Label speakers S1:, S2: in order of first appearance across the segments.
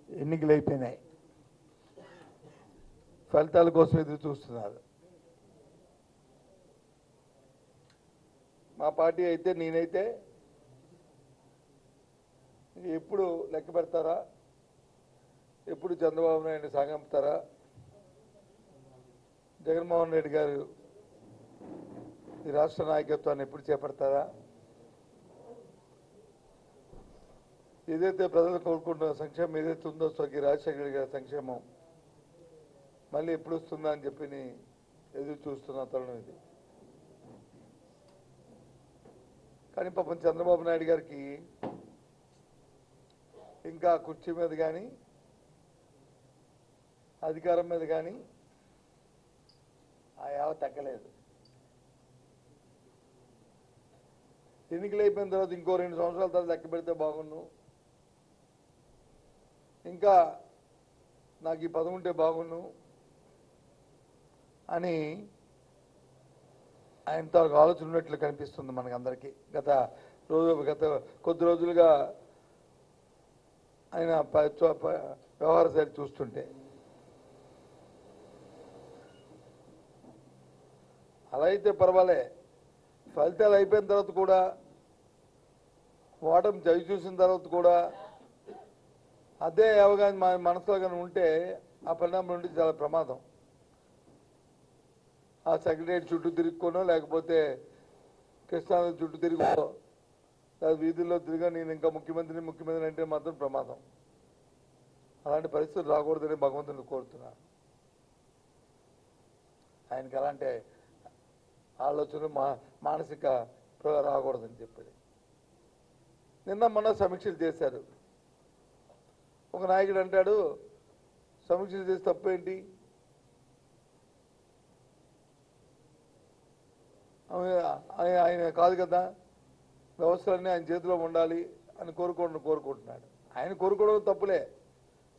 S1: ఎన్నికలు అయిపోయినాయి, ఫలితాల కోసం ఎదురు చూస్తున్నారు. మా పార్టీ అయితే నేనైతే ఎప్పుడు లెక్క పెడతారా, ఎప్పుడు చంద్రబాబు నాయుడు సాగంపుతారా, జగన్మోహన్ రెడ్డి గారు ఈ రాష్ట్ర నాయకత్వాన్ని ఎప్పుడు చేపడతారా, ఏదైతే ప్రజలు కోరుకుంటున్న సంక్షేమం ఏదైతే ఉందో స్వర్గీయ రాజశేఖర రెడ్డి గారి సంక్షేమం మళ్ళీ ఎప్పుడు వస్తుందా అని చెప్పి ఎదురు చూస్తున్న తరుణం ఇది. కానీ పాపం చంద్రబాబు నాయుడు గారికి ఇంకా కుర్చీ మీద కానీ అధికారం మీద కానీ ఆ యావ తగ్గలేదు. ఎన్నికలు అయిపోయిన తర్వాత ఇంకో 2 సంవత్సరాల తర్వాత లెక్క పెడితే బాగుండు, ఇంకా నాకు ఈ పదం ఉంటే బాగుండు అని ఆయనతో ఆలోచన ఉన్నట్లు కనిపిస్తుంది మనకందరికీ. గత కొద్ది రోజులుగా ఆయన వ్యవహార శైలి చూస్తుంటే అలా అయితే పర్వాలే. ఫలితాలు అయిపోయిన తర్వాత కూడా, ఓటమి చవి చూసిన తర్వాత కూడా అదే అవగాహన మన మనసులో కానీ ఉంటే ఆ పరిణామం నుండి చాలా ప్రమాదం. ఆ సెక్రటరియట్ చుట్టూ తిరుగుకోనో, లేకపోతే కృష్ణానది చుట్టూ తిరుగుకో, లేదా వీధుల్లో తిరిగా నేను ఇంకా ముఖ్యమంత్రి అంటే మాత్రం ప్రమాదం. అలాంటి పరిస్థితులు రాకూడదని భగవంతుని కోరుతున్నా. ఆయనకి అలాంటి ఆలోచనలు మానసిక రాకూడదని చెప్పి నిన్న మొన్న సమీక్షలు చేశారు. ఒక నాయకుడు అంటాడు, సమీక్షలు చేసి తప్పేంటి, ఆయన కాదు కదా, వ్యవస్థలన్నీ ఆయన చేతిలో ఉండాలి అని కోరుకుంటున్నాడు. ఆయన కోరుకోవడం తప్పులే.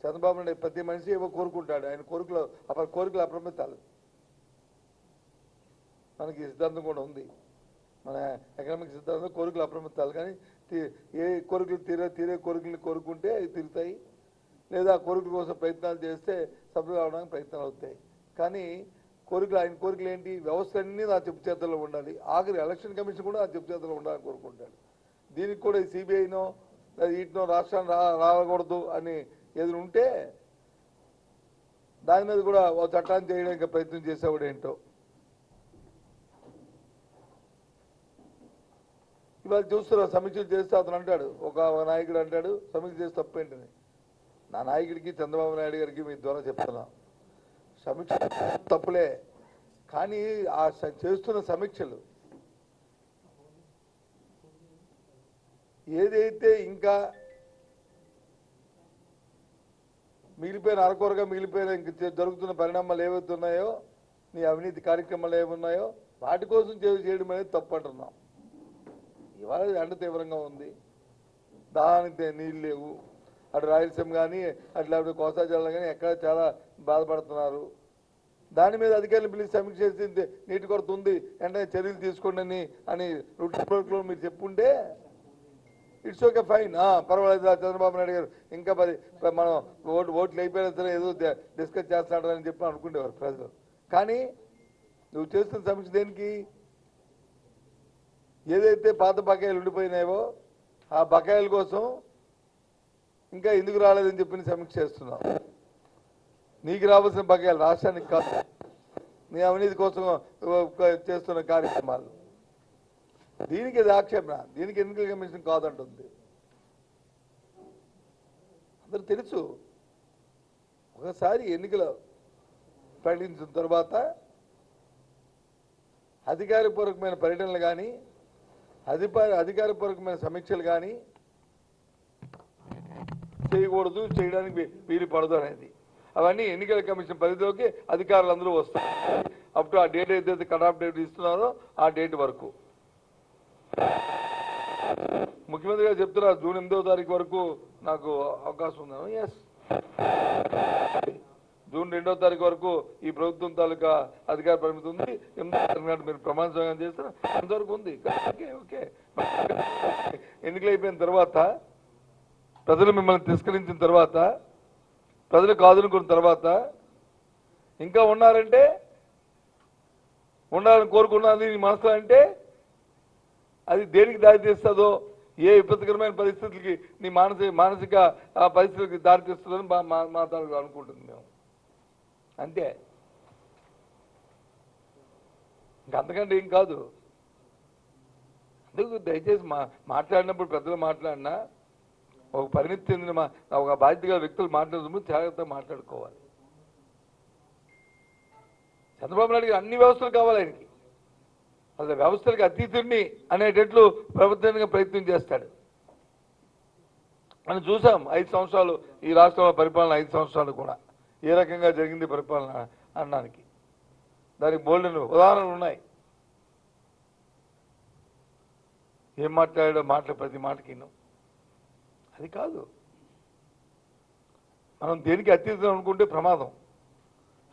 S1: చంద్రబాబు నాయుడు ప్రతి మనిషి ఏవో కోరుకుంటాడు. ఆయన కోరికలు అప్రమితాలు. మనకి సిద్ధాంతం కూడా ఉంది, మన ఎకనామిక్ సిద్ధాంతం కోరికలు అప్రమితాలు. కానీ ఏ కోరికలు తీరే కోరికలు కోరుకుంటే అవి తీరుతాయి, లేదా కోరికల కోసం ప్రయత్నాలు చేస్తే సభ్యులు అవడానికి ప్రయత్నాలు అవుతాయి. కానీ ఆయన కోరికలు ఏంటి, వ్యవస్థలన్నీ నా చెప్పు చేతుల్లో ఉండాలి, ఆఖరి ఎలక్షన్ కమిషన్ కూడా నా చెప్పు చేతుల్లో ఉండాలని కోరుకుంటాడు. దీనికి కూడా సిబిఐనో లేదా వీటినో రాష్ట్రాన్ని రాకూడదు అని ఏది ఉంటే దాని మీద కూడా ఓ చట్టాన్ని చేయడానికి ప్రయత్నం చేసేవాడు ఏంటో. ఇవాళ చూస్తున్నా సమీక్షలు చేస్తే అతను అంటాడు, ఒక నాయకుడు అంటాడు సమీక్ష చేసి తప్పేంటని. నా నాయకుడికి చంద్రబాబు నాయుడు గారికి మీ ద్వారా చెప్తున్నా, సమీక్ష తప్పులే, కానీ ఆ చేస్తున్న సమీక్షలు ఏదైతే ఇంకా మిగిలిపోయిన ఇంక జరుగుతున్న పరిణామాలు ఏవైతే ఉన్నాయో, నీ అవినీతి కార్యక్రమాలు ఏమున్నాయో వాటి కోసం చేయడం అనేది తప్పు అంటున్నాం. ఇవాళ ఎండ తీవ్రంగా ఉంది, దానికి నీళ్ళు లేవు, అటు రాయలసీమ కానీ అట్లా కోస్తా జిల్లా కానీ ఎక్కడ చాలా బాధపడుతున్నారు. దాని మీద అధికారులు పిలిచి సమీక్ష చేసి నీటి కొరత ఉంది, వెంటనే చర్యలు తీసుకోండి అని రూట్లో మీరు చెప్పుంటే ఇట్స్ ఓకే, ఫైన్, పర్వాలేదు. చంద్రబాబు నాయుడు గారు ఇంకా మనం ఓట్లు అయిపోయినా సరే ఏదో డిస్కస్ చేస్తున్నాడని చెప్పి అనుకునేవారు ప్రజలు. కానీ నువ్వు చేస్తున్న సమీక్ష దేనికి? ఏదైతే పాత బకాయిలు ఉండిపోయినాయో ఆ బకాయిల కోసం ఇంకా ఎందుకు రాలేదని చెప్పి సమీక్ష చేస్తున్నావు. నీకు రావాల్సిన బకాయిలు రాష్ట్రానికి కాదు, నీ అవినీతి కోసం చేస్తున్న కార్యక్రమాలు. దీనికి అది ఆక్షేపణ, దీనికి ఎన్నికల కమిషన్ కాదంటుంది. అందరూ తెలుసు. ఒకసారి ఎన్నికలు ప్రకటించిన తర్వాత అధికారపూర్వకమైన పర్యటనలు కానీ అధికారపూర్వకమైన సమీక్షలు కానీ చేయకూడదు, చేయడానికి వీలు పడదు అనేది. అవన్నీ ఎన్నికల కమిషన్ పరిధిలోకి అధికారులందరూ వస్తారు. అప్ టు ఆ డేట్ ఏదైతే కట్ ఆఫ్ డేట్ ఇస్తున్నారో ఆ డేట్ వరకు. ముఖ్యమంత్రి గారు చెప్తున్నారు జూన్ 8వ తారీఖు వరకు నాకు అవకాశం ఉందా? ఎస్, జూన్ 2వ తారీఖు వరకు ఈ ప్రభుత్వం తాలూకా అధికార పరిమితి ఉంది. 8వ తారీఖు మీరు ప్రమాణ స్వీకారం చేస్తారు, అంతవరకు ఉంది. ఓకే, ఎన్నికలు అయిపోయిన తర్వాత ప్రజలు మిమ్మల్ని తిరస్కరించిన తర్వాత ప్రజలు కాదనుకున్న తర్వాత ఇంకా ఉన్నారంటే, ఉండాలని కోరుకున్నది నీ మనసులో అంటే అది దేనికి దారితీస్తుందో, ఏ విపత్కరమైన పరిస్థితులకి నీ మానసిక పరిస్థితులకి దారితీస్తుందని మా తాలూకు అనుకుంటుంది మేము. అంతే, ఇంక అంతకంటే ఏం కాదు. అందుకు దయచేసి మాట్లాడినప్పుడు పెద్దలు మాట్లాడినా ఒక పరిణితి చెందిన ఒక బాధ్యతగా వ్యక్తులు మాట్లాడుతున్నప్పుడు జాగ్రత్తగా మాట్లాడుకోవాలి. చంద్రబాబు నాయుడు అన్ని వ్యవస్థలు కావాలి ఆయనకి, అసలు వ్యవస్థలకు అతీతుడిని అనేటట్లు ప్రభుత్వానికి ప్రయత్నం చేస్తాడు. మనం చూసాం 5 సంవత్సరాలు ఈ రాష్ట్రంలో పరిపాలన, 5 సంవత్సరాలు కూడా ఏ రకంగా జరిగింది పరిపాలన అనడానికి దానికి బోల్డెన్ ఉదాహరణలు ఉన్నాయి. ఏం మాట్లాడాడో ప్రతి మాటకి అది కాదు. మనం దేనికి అతీతం అనుకుంటే ప్రమాదం.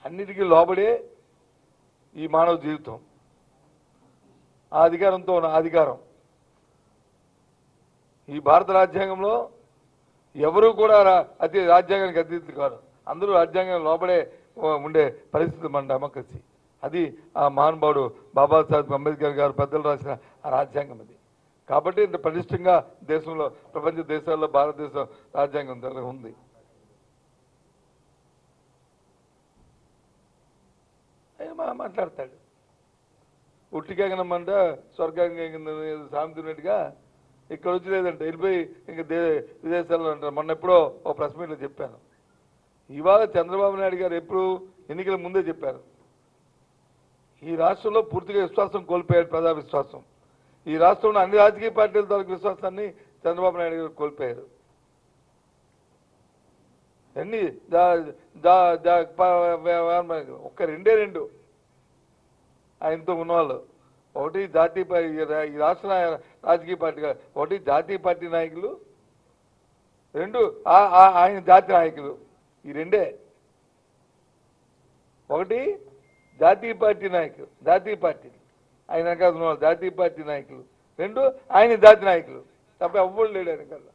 S1: అన్నిటికీ లోబడే ఈ మానవ జీవితం. ఆ అధికారంతో ఉన్న అధికారం ఈ భారత రాజ్యాంగంలో ఎవరు కూడా రాజ్యాంగానికి అతీతులు కాదు. అందరూ రాజ్యాంగం లోబడే ఉండే పరిస్థితి మన డెమోక్రసీ. అది ఆ మహానుభావుడు బాబాసాహెబ్ అంబేద్కర్ గారు పెద్దలు రాసిన ఆ రాజ్యాంగం అది. కాబట్టి ఇంత పటిష్టంగా దేశంలో, ప్రపంచ దేశాల్లో భారతదేశం రాజ్యాంగం ఉంది. ఆయన మాట్లాడతాడు. ఉట్టికెగనమంట స్వర్గంగా సామెతున్నట్టుగా ఇక్కడ వచ్చి లేదంటే వెళ్ళిపోయి ఇంకా విదేశాల్లో అంటారు. మొన్న ఎప్పుడో ఓ ప్రెస్ మీట్లో చెప్పాను. ఇవాళ చంద్రబాబు నాయుడు గారు ఎప్పుడు ఎన్నికల ముందే చెప్పారు, ఈ రాష్ట్రంలో పూర్తిగా విశ్వాసం కోల్పోయాడు, ప్రజా విశ్వాసం. ఈ రాష్ట్రంలో అన్ని రాజకీయ పార్టీల తాలూకు విశ్వాసాన్ని చంద్రబాబు నాయుడు గారు కోల్పోయారు. అన్ని ఒక్క రెండు ఆయనతో ఉన్నవాళ్ళు, ఒకటి జాతీయ ఈ రాష్ట్ర రాజకీయ పార్టీగా, ఒకటి జాతీయ పార్టీ నాయకులు, రెండు ఆయన జాతీయ నాయకులు. ఈ రెండే. ఒకటి జాతీయ పార్టీ నాయకులు, జాతీయ పార్టీ ఆయన వెనకాల ఉన్నవాళ్ళు జాతీయ పార్టీ నాయకులు, రెండు ఆయన జాతీయ నాయకులు తప్ప ఎవ్వరు లేడు ఆయన కల్లా.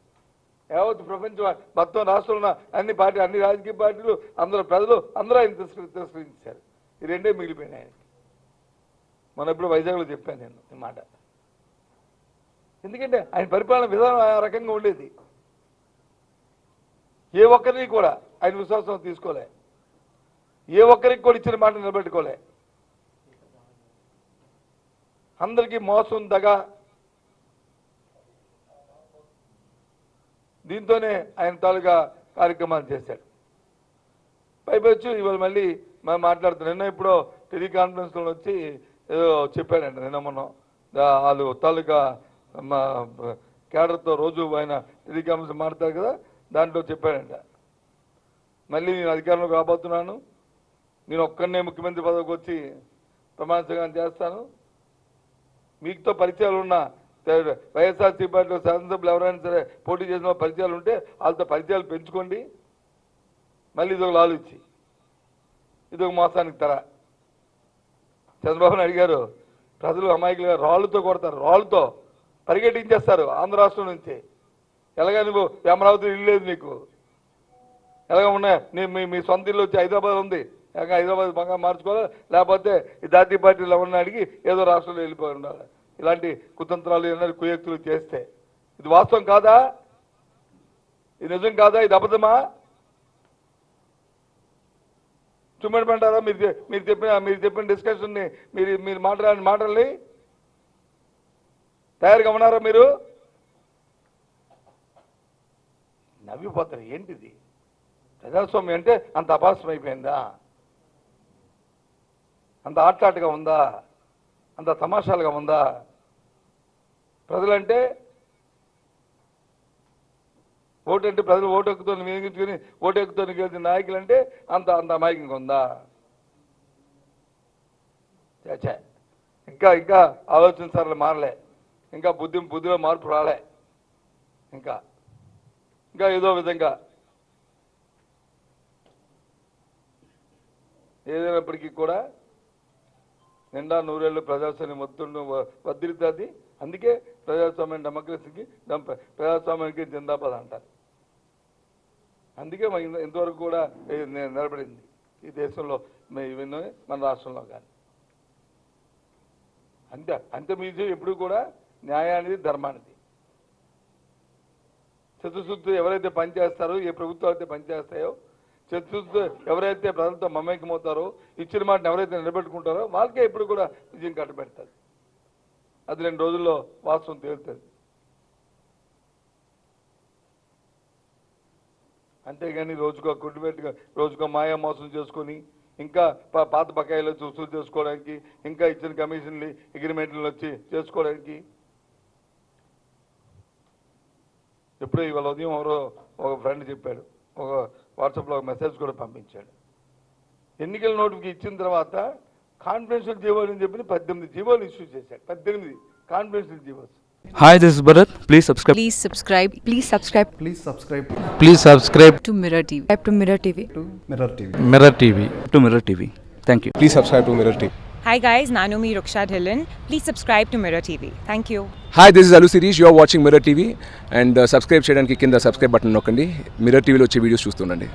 S1: యావత్ ప్రపంచం మొత్తం రాష్ట్రంలో ఉన్న అన్ని రాజకీయ పార్టీలు, అందరూ ప్రజలు అందరూ ఆయన తిరస్కరించారు. ఈ రెండే మిగిలిపోయినాయి ఆయనకి. మన ఇప్పుడు వైజాగ్లో చెప్పాను నేను ఈ మాట. ఎందుకంటే ఆయన పరిపాలన విధానం ఆ రకంగా ఉండేది. ఏ ఒక్కరికి కూడా ఆయన విశ్వాసం తీసుకోలే, ఏ ఒక్కరికి కూడా ఇచ్చిన మాట నిలబెట్టుకోలే. అందరికీ మోసం, దగా, దీంతోనే ఆయన తాలూకా కార్యక్రమాలు చేశాడు. పైపొచ్చు ఇవాళ మళ్ళీ మనం మాట్లాడుతున్నాం. నిన్న ఇప్పుడు టెలికాన్ఫరెన్స్లో వచ్చి ఏదో చెప్పాడంట. నిన్న మొన్న వాళ్ళు తాలూకా కేడర్తో రోజు ఆయన టెలికాన్ఫరెన్స్ మాట్లాడతారు కదా, దాంట్లో చెప్పాడంట, మళ్ళీ నేను అధికారంలోకి రాబోతున్నాను, నేను ఒక్కనే ముఖ్యమంత్రి పదవికి వచ్చి ప్రమాణ స్వీకారం చేస్తాను, మీతో పరిచయాలు ఉన్న వైఎస్ఆర్సీ పార్టీలో శాసనసభ్యులు ఎవరైనా సరే పోటీ చేసిన పరిచయాలు ఉంటే వాళ్ళతో పరిచయాలు పెంచుకోండి, మళ్ళీ ఇదొక లాలుచ్చి ఇదొక మోసానికి తర. చంద్రబాబు నాయుడు గారు ప్రజలు అమాయకులుగా రాళ్లతో కొడతారు, రాళ్లతో పరిగెట్టించేస్తారు ఆంధ్ర రాష్ట్రం నుంచి. ఎలాగా నువ్వు అమరావతి ఇల్లు లేదు నీకు, ఎలాగ ఉన్నాయి మీ సొంత ఇల్లు వచ్చి హైదరాబాద్ ఉంది, ఎలాగ హైదరాబాద్ బాగా మార్చుకోవాలి, లేకపోతే ఈ జాతీయ పార్టీలు ఎవరిని అడిగి ఏదో రాష్ట్రంలో వెళ్ళిపోయి ఉండాలి. ఇలాంటి కుతంత్రాలు ఏమన్నా కుయక్తులు చేస్తే ఇది వాస్తవం కాదా? ఇది నిజం కాదా? ఇది అబద్ధమా? చుమ్మడిపంటారా? మీరు చెప్పిన డిస్కషన్ని మీరు మాట్లాడిన మాటల్ని తయారుగా ఉన్నారా? మీరు నవ్విపోతారు. ఏంటిది ప్రజాస్వామ్యం అంటే? అంత అపాసం అయిపోయిందా? అంత ఆట్లాటగా ఉందా? అంత తమాషాలుగా ఉందా? ప్రజలంటే ఓటు అంటే ప్రజలు ఓటు హక్కుతో వినియోగించుకుని ఓటు హక్కుతో గెలిచిన నాయకులు అంటే అంత అమాయకంగా ఉందా? చే ఇంకా ఆలోచన సరళ మారలే, ఇంకా బుద్ధిలో మార్పు రాలే, ఇంకా ఏదో విధంగా ఏదైనప్పటికీ కూడా నిండా నూరేళ్ళు ప్రజాస్వామ్యం వద్దిరుతుంది. అందుకే ప్రజాస్వామ్యం డెమోక్రసీకి ప్రజాస్వామ్యానికి జిందాబాద్ అంటారు. అందుకే ఇంతవరకు కూడా నిలబడింది ఈ దేశంలో, మన రాష్ట్రంలో కానీ. అంతే మీది ఎప్పుడు కూడా న్యాయానిది, ధర్మానిది. చతుశుద్ధి ఎవరైతే పనిచేస్తారో, ఏ ప్రభుత్వాలు అయితే పనిచేస్తాయో, చతుశుద్ధి ఎవరైతే ప్రజలతో మమేకమవుతారో, ఇచ్చిన మాటను ఎవరైతే నిలబెట్టుకుంటారో వాళ్ళకే ఎప్పుడు కూడా విజయం కట్టబెడతారు. అది 2 రోజుల్లో వాస్తవం తేలుతుంది. అంతేగాని రోజుకో కుటుంబెట్టుగా రోజుకో మాయా మోసం చేసుకొని ఇంకా పాత బకాయిలు వసూలు చేసుకోవడానికి, ఇంకా ఇచ్చిన కమిషన్లు అగ్రిమెంట్లు వచ్చి చేసుకోవడానికి. ఎప్పుడో ఇవాళ ఉదయం ఎవరో ఒక ఫ్రెండ్ చెప్పాడు, ఒక వాట్సాప్లో ఒక మెసేజ్ కూడా పంపించాడు. ఎన్నికల నోటిఫికేషన్ ఇచ్చిన తర్వాత కాన్ఫిడెన్షియల్ జీవోలు అని చెప్పి 18 జీవోలు ఇష్యూ చేశాడు. 18 confidential GOs.
S2: Hi, this is Bharat. Please subscribe.
S3: Please subscribe. Please subscribe.
S4: Please subscribe
S2: Please subscribe
S3: to Mirror TV. To Mirror TV.
S4: to Mirror TV.
S2: Mirror TV. To Mirror TV. Thank you.
S4: Please subscribe to Mirror TV.
S5: Hi guys, Nanumi Ruksha Dhillon. Please subscribe to Mirror TV. Thank you.
S6: Hi this is Allu Sirish, you are watching Mirror TV and subscribe చేయడానికి కింద subscribe button నొక్కండి. Mirror టీవీలో వచ్చే videos చూస్తుండండి.